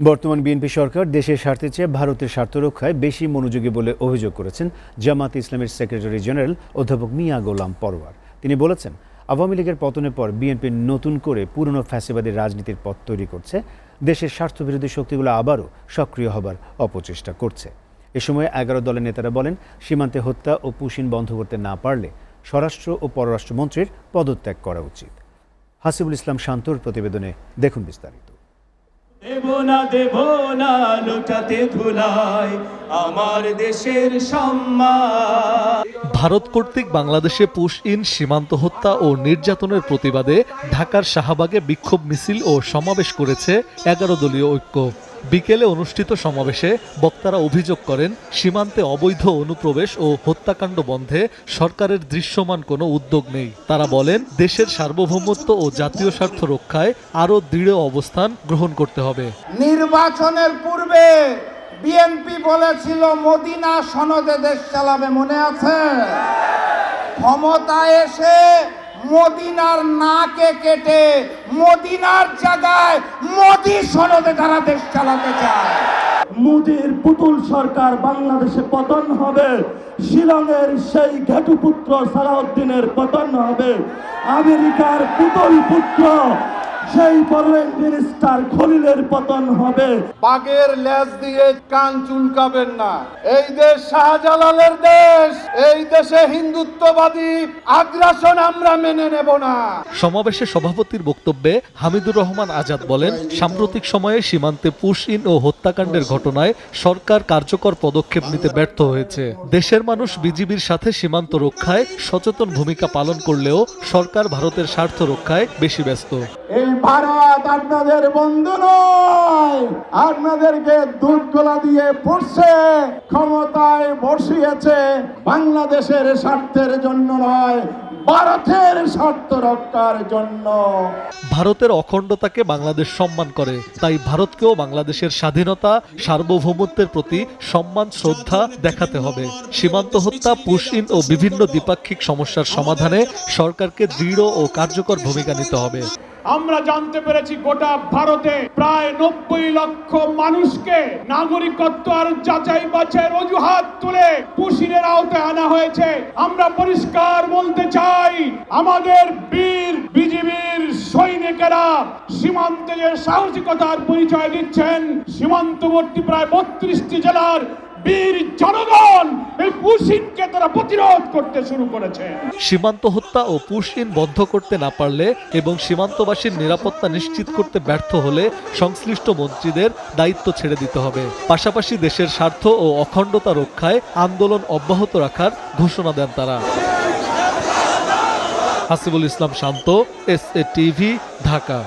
বর্তমান বিএনপি সরকার দেশের স্বার্থের চেয়ে ভারতের স্বার্থ রক্ষায় বেশি মনোযোগী বলে অভিযোগ করেছেন জামায়াতে ইসলামীর সেক্রেটারি জেনারেল অধ্যাপক মিয়া গোলাম পরোয়ার। তিনি বলেছেন, আওয়ামী লীগের পতনের পর বিএনপি নতুন করে পুরনো ফ্যাসিবাদী রাজনীতির পথ তৈরি করছে, দেশের স্বার্থবিরোধী শক্তিগুলো আবারও সক্রিয় হবার অপচেষ্টা করছে। এ সময় 11 দলের নেতারা বলেন, সীমান্তে হত্যা ও পুশিন বন্ধ করতে না পারলে স্বরাষ্ট্র ও পররাষ্ট্রমন্ত্রীর পদত্যাগ করা উচিত। হাসিবুল ইসলাম শান্তর প্রতিবেদনে দেখুন বিস্তারিত। দেব না লুটাতে ধুলাই আমার দেশের সম্মান। ভারত কর্তৃক বাংলাদেশে পুশ ইন, সীমান্ত হত্যা ও নির্যাতনের প্রতিবাদে ঢাকার শাহবাগে বিক্ষোভ মিছিল ও সমাবেশ করেছে 11 দলীয় ঐক্য। বিকেলে অনুষ্ঠিত সমাবেশে বক্তারা অভিযোগ করেন, সীমান্তে অবৈধ অনুপ্রবেশ ও হত্যাকাণ্ড বন্ধে সরকারের দৃশ্যমান কোনো উদ্যোগ নেই। তারা বলেন, দেশের সার্বভৌমত্ব ও জাতীয় স্বার্থ রক্ষায় আরও দৃঢ় অবস্থান গ্রহণ করতে হবে। নির্বাচনের পূর্বে বিএনপি বলেছিল মদিনা সনদে দেশ চালাবে, মনে আছে? ক্ষমতায় এসে মদিনার নাকে কেটে মদিনার জায়গায় মোদি সনদে তারা দেশ চালাতে চায়। মোদির পুতুল সরকার বাংলাদেশে পতন হবে, শিলংয়ের সেই ঘেটুপুত্র সালাউদ্দিনের পতন হবে, আমেরিকার পুতুল পুত্র সেই ফরেন মিনিস্টার খলিলের পতন হবে। বাঘের লেজ দিয়ে কান চুলকাবেন না। এই দেশ শাহজালালের দেশ, এই দেশে হিন্দুত্ববাদী আগ্রাসন আমরা মেনে নেব না। সমাবেশে সভাপতির বক্তব্যে হামিদুর রহমান আজাদ বলেন, সাম্প্রতিক সময়ে সীমান্তে পুশ ইন ও হত্যাকাণ্ডের ঘটনায় সরকার কার্যকর পদক্ষেপ নিতে ব্যর্থ হয়েছে। দেশের মানুষ বিজিবির সাথে সীমান্ত রক্ষায় সচেতন ভূমিকা পালন করলেও সরকার ভারতের স্বার্থ রক্ষায় বেশি ব্যস্ত। এই ভারত আপনাদের বন্ধু নয়, আপনাদেরকে দুধ গোলা দিয়ে পড়ছে, ক্ষমতায় বসিয়েছে বাংলাদেশের স্বার্থের জন্য নয়, ভারতের স্বার্থ রক্ষার জন্য। ভারতের অখণ্ডতাকে বাংলাদেশ সম্মান করে, তাই ভারতকেও বাংলাদেশের স্বাধীনতা, সার্বভৌমত্বের প্রতি সম্মান, শ্রদ্ধা দেখাতে হবে। সীমান্ত হত্যা, পুশ ইন ও বিভিন্ন দ্বিপাক্ষিক সমস্যার সমাধানে সরকারকে দৃঢ় ও কার্যকর ভূমিকা নিতে হবে। আমরা জানতে পেরেছি গোটা ভারতে প্রায় 90 লক্ষ মানুষকে নাগরিকত্ব আর যাচাই বাছাইয়ের অজুহাত তুলে পুশিনের আওতায় আনা হয়েছে। আমরা পরিষ্কার বলতে চাই, আমাদের বীর বিজিবির সৈনিকেরা সীমান্তে যে সাহসিকতার পরিচয় দিচ্ছেন, সীমান্তবর্তী প্রায় 32টি জেলার বীর জনগণ এই পুশিনকে তারা প্রতিরোধ করতে শুরু করেছে। সীমান্ত হত্যা ও পুশ ইন বন্ধ করতে না পারলে এবং সীমান্তবাসীর নিরাপত্তা নিশ্চিত করতে ব্যর্থ হলে সংশ্লিষ্ট মন্ত্রীদের দায়িত্ব ছেড়ে দিতে হবে। পাশাপাশি দেশের স্বার্থ ও অখণ্ডতা রক্ষায় আন্দোলন অব্যাহত রাখার ঘোষণা দেন তারা। হাসিবুল ইসলাম শান্ত, SA TV, ঢাকা।